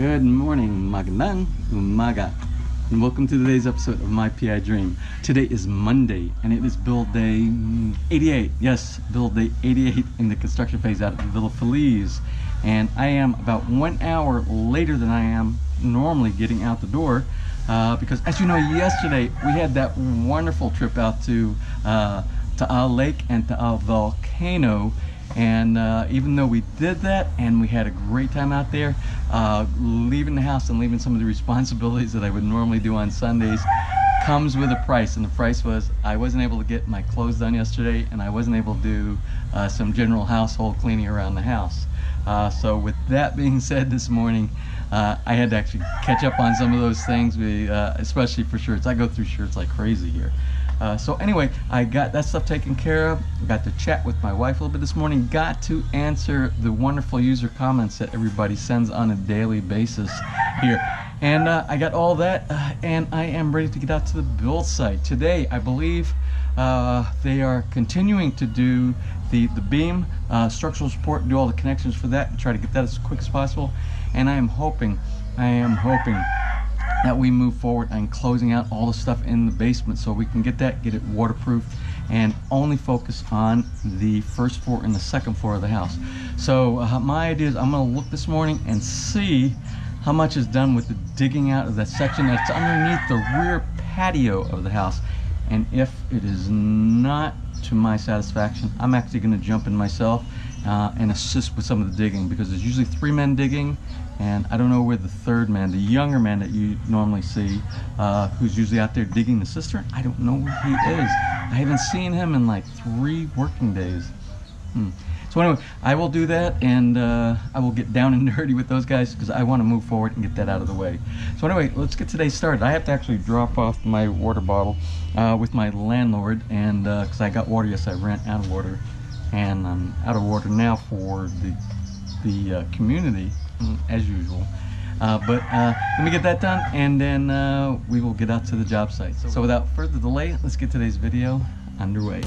Good morning, magandang umaga, and welcome to today's episode of My PI Dream. Today is Monday, and it is build day 88. Yes, build day 88 in the construction phase out at Villa Feliz. And I am about 1 hour later than I am normally getting out the door because, as you know, yesterday we had that wonderful trip out to our lake and to our volcano. And even though we did that and we had a great time out there, leaving the house and leaving some of the responsibilities that I would normally do on Sundays comes with a price. And the price was I wasn't able to get my clothes done yesterday, and I wasn't able to do some general household cleaning around the house. So with that being said, this morning I had to actually catch up on some of those things, especially for shirts. I go through shirts like crazy here. So anyway, I got that stuff taken care of. Got to chat with my wife a little bit this morning. Got to answer the wonderful user comments that everybody sends on a daily basis here. And I got all that, and I am ready to get out to the build site. Today, I believe they are continuing to do the beam, structural support, do all the connections for that, and try to get that as quick as possible. And I am hoping that we move forward on closing out all the stuff in the basement so we can get it waterproof and only focus on the first floor and the second floor of the house. So my idea is I'm going to look this morning and see how much is done with the digging out of that section that's underneath the rear patio of the house. And if it is not to my satisfaction, I'm actually going to jump in myself and assist with some of the digging, because there's usually 3 men digging, and I don't know where the third man, the younger man that you normally see, who's usually out there digging the cistern, I don't know where he is. I haven't seen him in like 3 working days. So anyway, I will do that, and I will get down and dirty with those guys because I want to move forward and get that out of the way. So anyway, let's get today started. I have to actually drop off my water bottle with my landlord, and because I got water, yes, I ran out of water, and I'm out of water now for the community as usual. But let me get that done, and then we will get out to the job site. So without further delay, let's get today's video underway.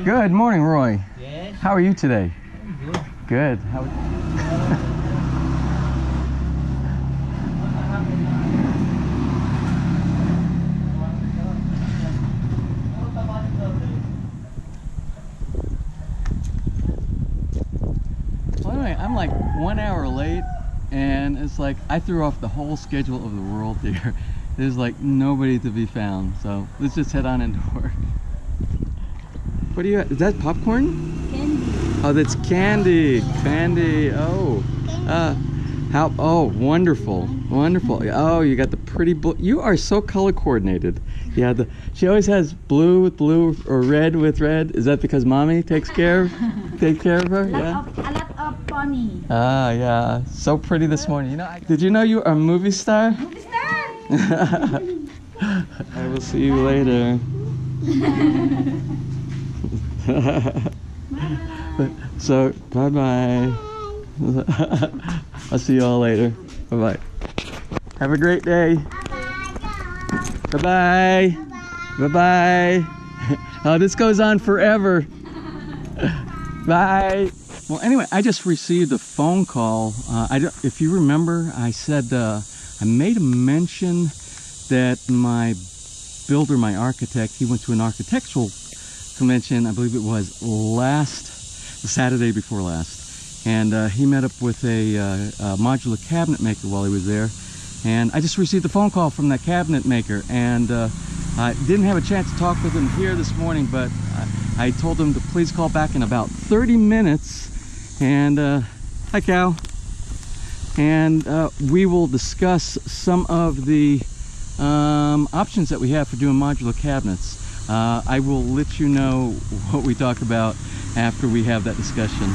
Good morning, Roy. Yes. How are you today? I'm good. Good. Well, anyway, I'm like 1 hour late, and it's like I threw off the whole schedule of the world here. There's like nobody to be found, so let's just head on into work. What do you have? Is that popcorn? Candy. Oh, that's candy. Candy. Oh. Oh, wonderful. Wonderful. Oh, you got the pretty blue. You are so color coordinated. Yeah, she always has blue with blue or red with red. Is that because mommy takes care of her? Yeah. A lot of pony. Ah, yeah. So pretty this morning. You know, did you know you are a movie star? Movie star. I will see you later. So bye-bye. I'll see you all later. Bye-bye. Have a great day. Bye-bye. Bye-bye. Oh, this goes on forever. Bye. Well, anyway, I just received a phone call. If you remember, I said I made a mention that my builder, my architect, he went to an architectural convention, I believe it was the Saturday before last, and he met up with a modular cabinet maker while he was there, and I just received a phone call from that cabinet maker, and I didn't have a chance to talk with him here this morning, but I told him to please call back in about 30 minutes, and hi Cal, and we will discuss some of the options that we have for doing modular cabinets. I will let you know what we talk about after we have that discussion.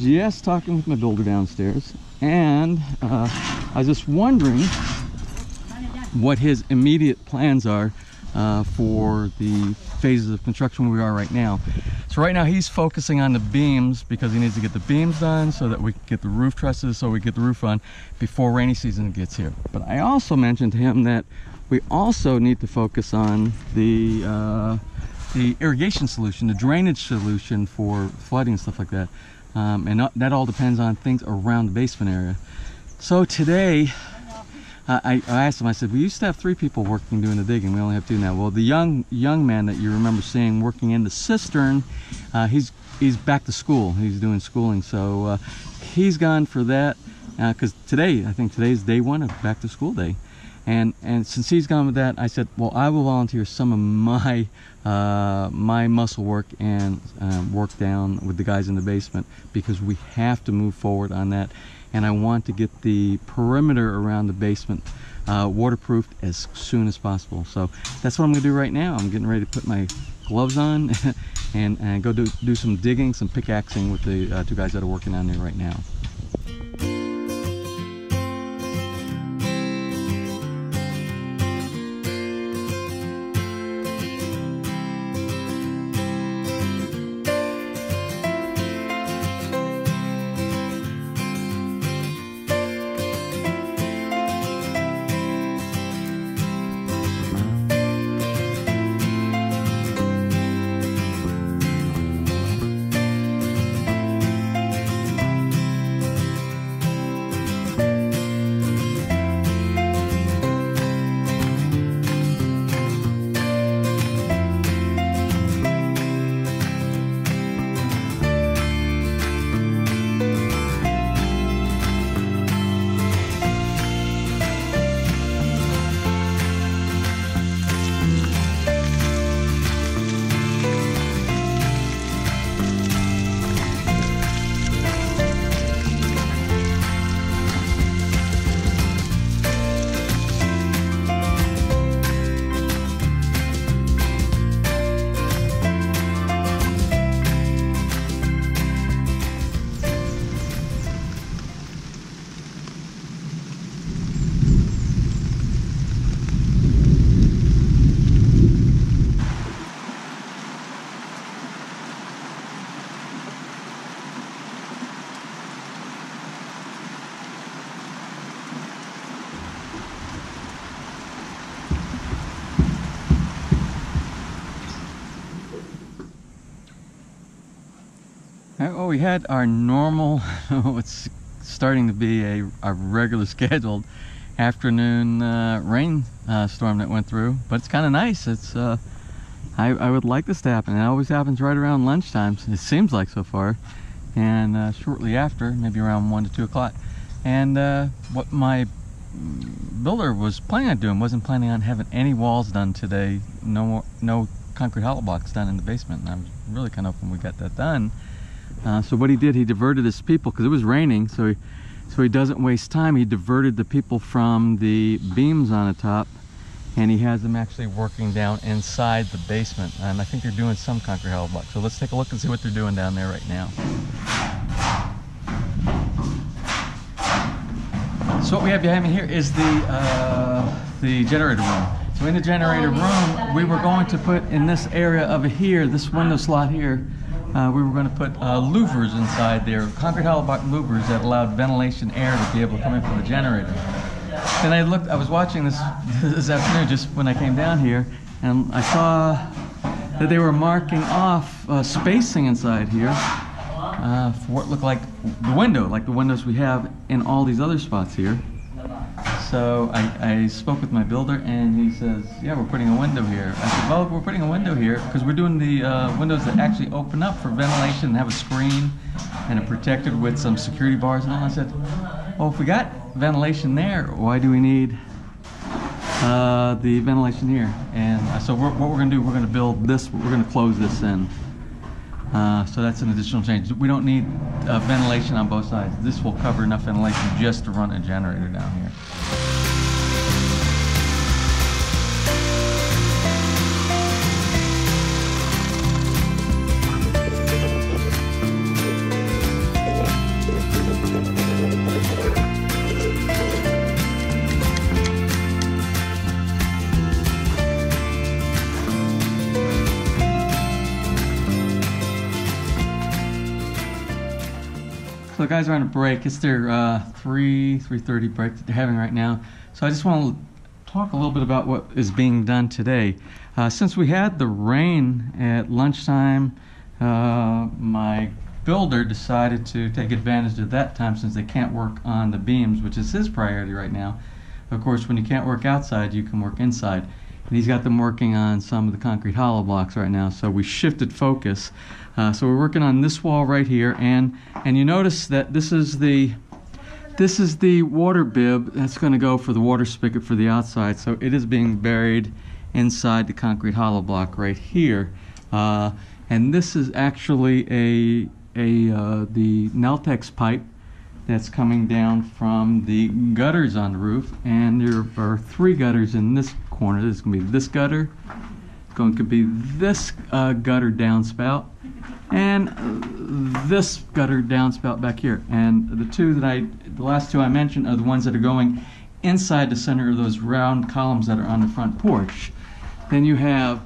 just talking with my builder downstairs, and I was just wondering what his immediate plans are for the phases of construction where we are right now. So right now he's focusing on the beams because he needs to get the beams done so that we can get the roof trusses, so we get the roof on before rainy season gets here. But I also mentioned to him that we also need to focus on the irrigation solution, the drainage solution for flooding and stuff like that. And that all depends on things around the basement area. So today, I asked him, I said, we used to have 3 people working doing the digging. We only have 2 now. Well, the young man that you remember seeing working in the cistern, he's back to school. He's doing schooling. So he's gone for that because today, I think today's day 1 of back to school day. And since he's gone with that, I said, well, I will volunteer some of my my muscle work and work down with the guys in the basement, because we have to move forward on that. And I want to get the perimeter around the basement waterproofed as soon as possible. So that's what I'm gonna do right now. I'm getting ready to put my gloves on and go do some digging, some pickaxing with the 2 guys that are working on there right now. Well, we had our normal, it's starting to be a regular scheduled afternoon rain storm that went through, but it's kind of nice. It's I would like this to happen. It always happens right around lunchtime, it seems like so far, and shortly after, maybe around 1 to 2 o'clock. And what my builder was planning on doing, wasn't planning on having any walls done today, no concrete hollow blocks done in the basement, and I was really kind of hoping we got that done. So what he did, he diverted his people, because it was raining, so he doesn't waste time. He diverted the people from the beams on the top, and he has them actually working down inside the basement. And I think they're doing some concrete hollow blocks. So let's take a look and see what they're doing down there right now. So what we have behind me here is the generator room. So in the generator room, we were going to put in this area over here, this window slot here, we were going to put louvers inside there, concrete hollow block louvers that allowed ventilation air to be able to come in from the generator. Then I was watching this afternoon just when I came down here, and I saw that they were marking off spacing inside here for what looked like the window, like the windows we have in all these other spots here. So I spoke with my builder, and he says, yeah, we're putting a window here. I said, well, we're putting a window here because we're doing the windows that actually open up for ventilation and have a screen and are protected with some security bars and all. I said, well, if we got ventilation there, why do we need the ventilation here? And so what we're going to do, we're going to build this, we're going to close this in. So that's an additional change. We don't need ventilation on both sides. This will cover enough ventilation just to run a generator down here. So the guys are on a break. It's their 3:30 break that they're having right now. So I just want to talk a little bit about what is being done today. Since we had the rain at lunchtime, my builder decided to take advantage of that time since they can't work on the beams, which is his priority right now. Of course, when you can't work outside, you can work inside. And he's got them working on some of the concrete hollow blocks right now, so we shifted focus. So we're working on this wall right here, and you notice that this is the water bib that's going to go for the water spigot for the outside. So it is being buried inside the concrete hollow block right here, and this is actually the Neltex pipe that's coming down from the gutters on the roof, and there are 3 gutters in this corner. There's going to be this gutter, it's going to be this gutter downspout, and this gutter downspout back here. And the last 2 I mentioned are the ones that are going inside the center of those round columns that are on the front porch. Then you have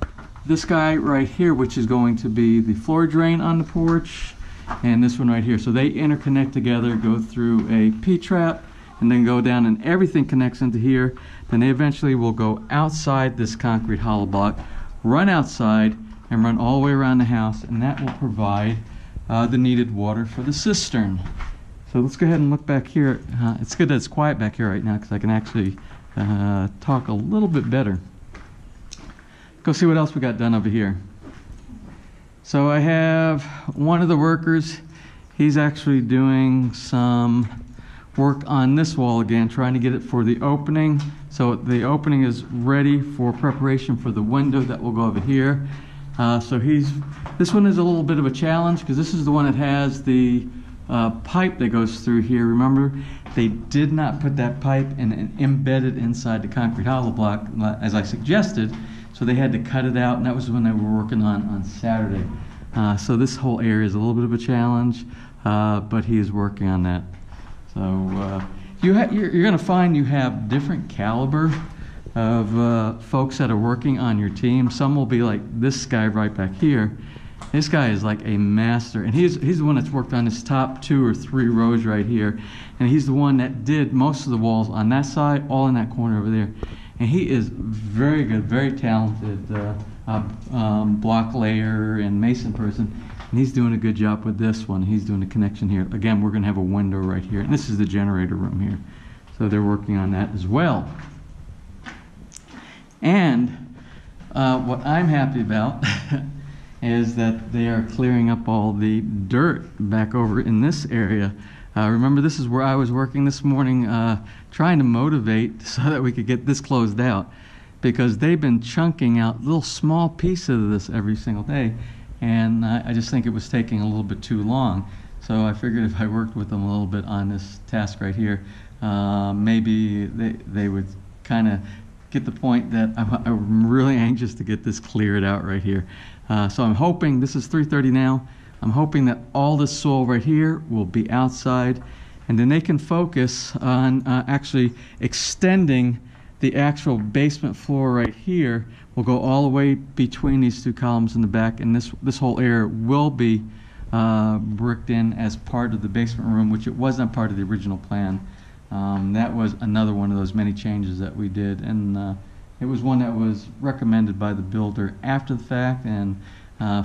this guy right here, which is going to be the floor drain on the porch, and this one right here. So they interconnect together, go through a P-trap, and then go down, and everything connects into here. Then they eventually will go outside this concrete hollow block, run outside, and run all the way around the house, and that will provide the needed water for the cistern. So let's go ahead and look back here. It's good that it's quiet back here right now because I can actually talk a little bit better. Go see what else we got done over here. So I have one of the workers. He's actually doing some work on this wall again, trying to get it for the opening. So the opening is ready for preparation for the window that will go over here. So this one is a little bit of a challenge because this is the one that has the pipe that goes through here. Remember, they did not put that pipe and embed it inside the concrete hollow block as I suggested. So they had to cut it out, and that was when they were working on Saturday. So this whole area is a little bit of a challenge, but he is working on that. So you're going to find you have different caliber of folks that are working on your team. Some will be like this guy right back here. This guy is like a master, and he's the one that's worked on his top 2 or 3 rows right here, and he's the one that did most of the walls on that side, all in that corner over there. And he is very good, very talented block layer and mason person, and he's doing a good job with this one. He's doing a connection here. Again, we're going to have a window right here, and this is the generator room here. So they're working on that as well. And what I'm happy about is that they are clearing up all the dirt back over in this area. Remember, this is where I was working this morning, trying to motivate so that we could get this closed out, because they've been chunking out little small pieces of this every single day, and I just think it was taking a little bit too long. So I figured if I worked with them a little bit on this task right here, maybe they would kind of get the point that I'm really anxious to get this cleared out right here. So I'm hoping, this is 3:30 now, I'm hoping that all this soil right here will be outside, and then they can focus on actually extending the actual basement floor right here. Will go all the way between these 2 columns in the back, and this whole area will be bricked in as part of the basement room, which it wasn't part of the original plan. That was another one of those many changes that we did, and it was one that was recommended by the builder after the fact, and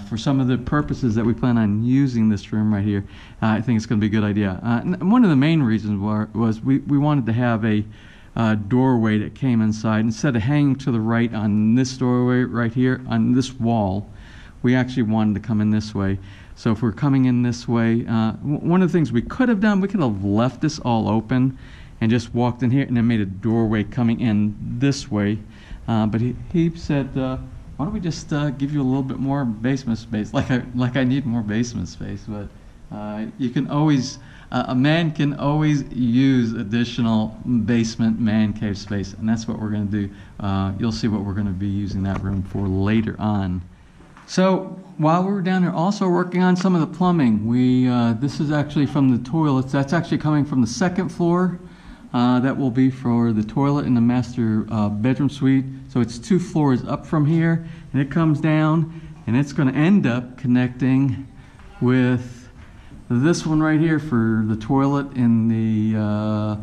for some of the purposes that we plan on using this room right here, I think it's going to be a good idea. And one of the main reasons was we wanted to have a doorway that came inside. Instead of hanging to the right on this doorway right here, on this wall, we actually wanted to come in this way. So if we're coming in this way, one of the things we could have done, we could have left this all open and just walked in here and then made a doorway coming in this way. But he said, why don't we just give you a little bit more basement space? Like I need more basement space, but you can always, a man can always use additional basement man cave space, and that's what we're going to do. You'll see what we're going to be using that room for later on. So while we were down there also working on some of the plumbing, this is actually from the toilets. That's actually coming from the 2nd floor. That will be for the toilet in the master bedroom suite. So it's 2 floors up from here, and it comes down, and it's going to end up connecting with This one right here for the toilet in the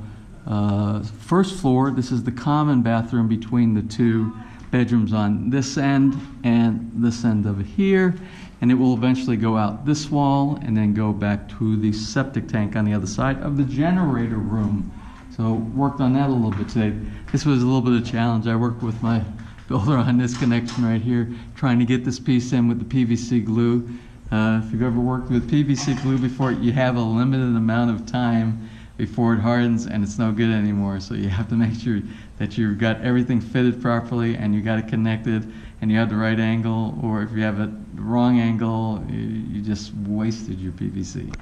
first floor. This is the common bathroom between the two bedrooms on this end and this end over here. And it will eventually go out this wall and then go back to the septic tank on the other side of the generator room. So worked on that a little bit today. This was a little bit of a challenge. I worked with my builder on this connection right here, trying to get this piece in with the PVC glue. If you've ever worked with PVC glue before, you have a limited amount of time before it hardens and it's no good anymore. So you have to make sure that you've got everything fitted properly and you got it connected and you have the right angle, or if you have it the wrong angle, you just wasted your PVC.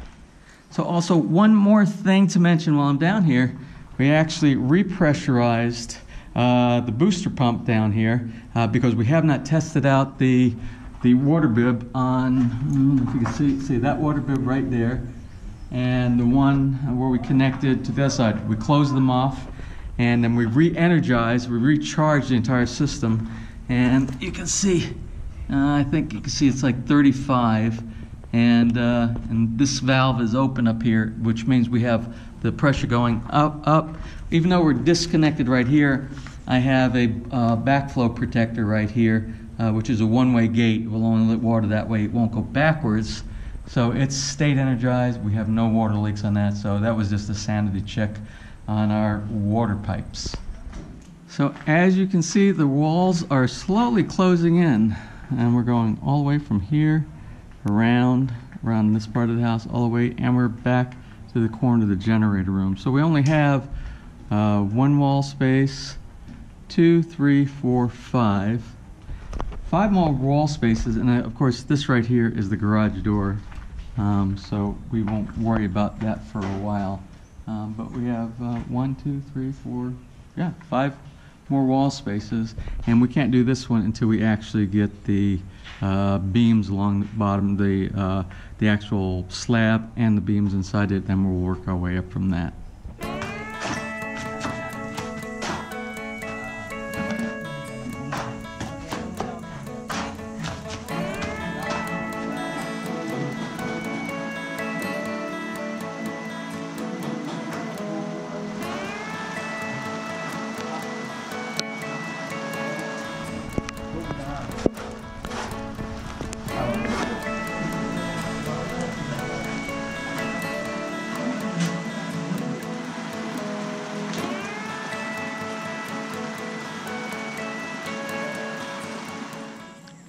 So also one more thing to mention while I'm down here, we actually repressurized the booster pump down here because we have not tested out the water bib on, I don't know if you can see that water bib right there, and the one where we connected to the other side. We closed them off and then we re-energized, we recharged the entire system, and you can see, I think you can see it's like 35, and this valve is open up here, which means we have the pressure going up. Even though we're disconnected right here, I have a backflow protector right here, which is a one-way gate. It will only let water that way. It won't go backwards. So it's state energized. We have no water leaks on that. So that was just a sanity check on our water pipes. So as you can see, the walls are slowly closing in, and we're going all the way from here around this part of the house all the way, and we're back to the corner of the generator room. So we only have one wall space, 2, 3, 4, 5 more wall spaces, and of course this right here is the garage door, so we won't worry about that for a while. But we have 1, 2, 3, 4, 5 more wall spaces, and we can't do this one until we actually get the beams along the bottom, the actual slab and the beams inside it, then we'll work our way up from that.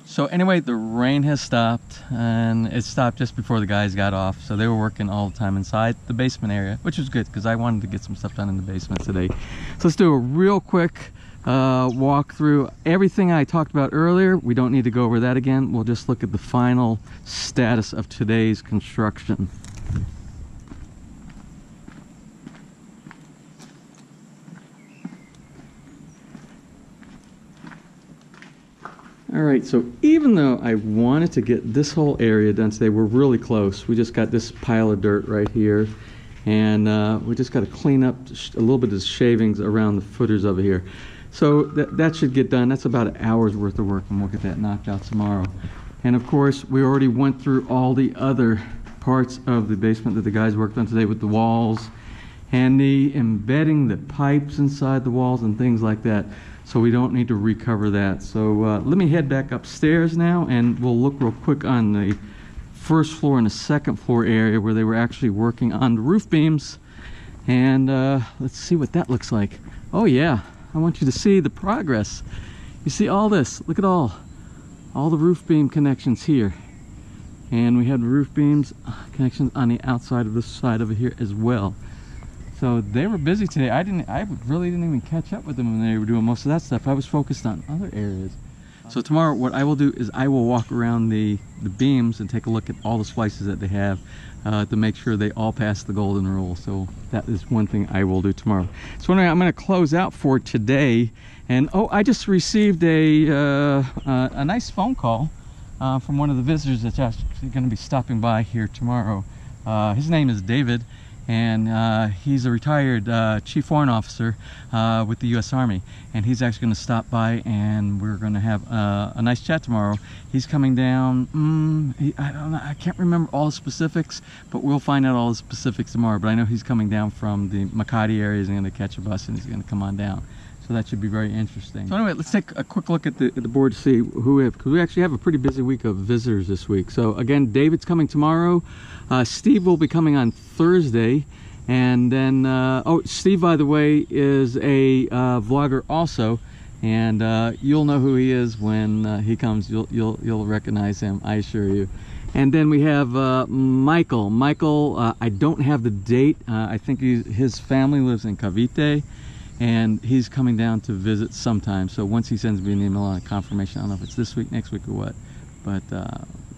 So anyway, the rain has stopped, and it stopped just before the guys got off. So they were working all the time inside the basement area, which was good because I wanted to get some stuff done in the basement today. So let's do a real quick walk through everything I talked about earlier. We don't need to go over that again. We'll just look at the final status of today's construction. Alright, so even though I wanted to get this whole area done today, we're really close. We just got this pile of dirt right here, and we just got to clean up a little bit of shavings around the footers over here. So that should get done. That's about an hour's worth of work, and we'll get that knocked out tomorrow. And of course, we already went through all the other parts of the basement that the guys worked on today with the walls and the embedding the pipes inside the walls and things like that. So we don't need to recover that. So let me head back upstairs now, and we'll look real quick on the first floor and the second floor area where they were actually working on the roof beams. And let's see what that looks like. Oh yeah, I want you to see the progress. You see all this, look at all the roof beam connections here. And we had roof beams connections on the outside of this side over here as well. So they were busy today. I really didn't even catch up with them when they were doing most of that stuff. I was focused on other areas. So tomorrow what I will do is I will walk around the beams and take a look at all the splices that they have to make sure they all pass the golden rule. So that is one thing I will do tomorrow. So anyway, I'm going to close out for today. And oh, I just received a nice phone call from one of the visitors that's actually going to be stopping by here tomorrow. His name is David. and he's a retired chief warrant officer with the U.S. Army, and he's actually going to stop by, and we're going to have a nice chat tomorrow. He's coming down. I don't know. I can't remember all the specifics, but we'll find out all the specifics tomorrow. But I know he's coming down from the Makati area. He's going to catch a bus, and he's going to come on down. So that should be very interesting. So anyway, let's take a quick look at the board to see who we have, because we actually have a pretty busy week of visitors this week. So again, David's coming tomorrow. Steve will be coming on Thursday. And then, oh, Steve, by the way, is a vlogger also. And you'll know who he is when he comes. You'll recognize him, I assure you. And then we have Michael. Michael, I don't have the date. I think his family lives in Cavite. And he's coming down to visit sometime. So once he sends me an email on a confirmation, I don't know if it's this week, next week, or what. But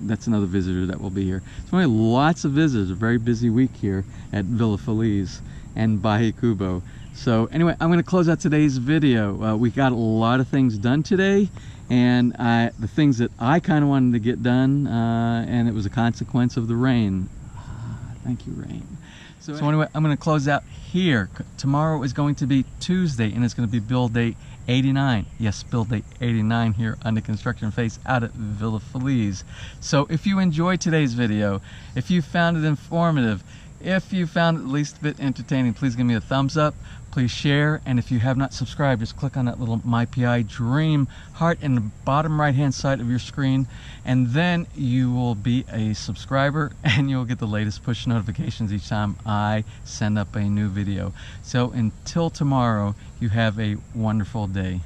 that's another visitor that will be here. So we have lots of visitors. A very busy week here at Villa Feliz and Bahay Kubo. So anyway, I'm going to close out today's video. We got a lot of things done today. And the things that I kind of wanted to get done, and it was a consequence of the rain. Thank you, rain. So anyway, I'm going to close out here. Tomorrow is going to be Tuesday, and it's going to be build day 89. Yes, build day 89 here on the construction phase out at Villa Feliz. So if you enjoyed today's video, if you found it informative, if you found it at least a bit entertaining, please give me a thumbs up. Please share, and if you have not subscribed, just click on that little My PI Dream heart in the bottom right hand side of your screen, and then you will be a subscriber and you'll get the latest push notifications each time I send up a new video. So until tomorrow, you have a wonderful day.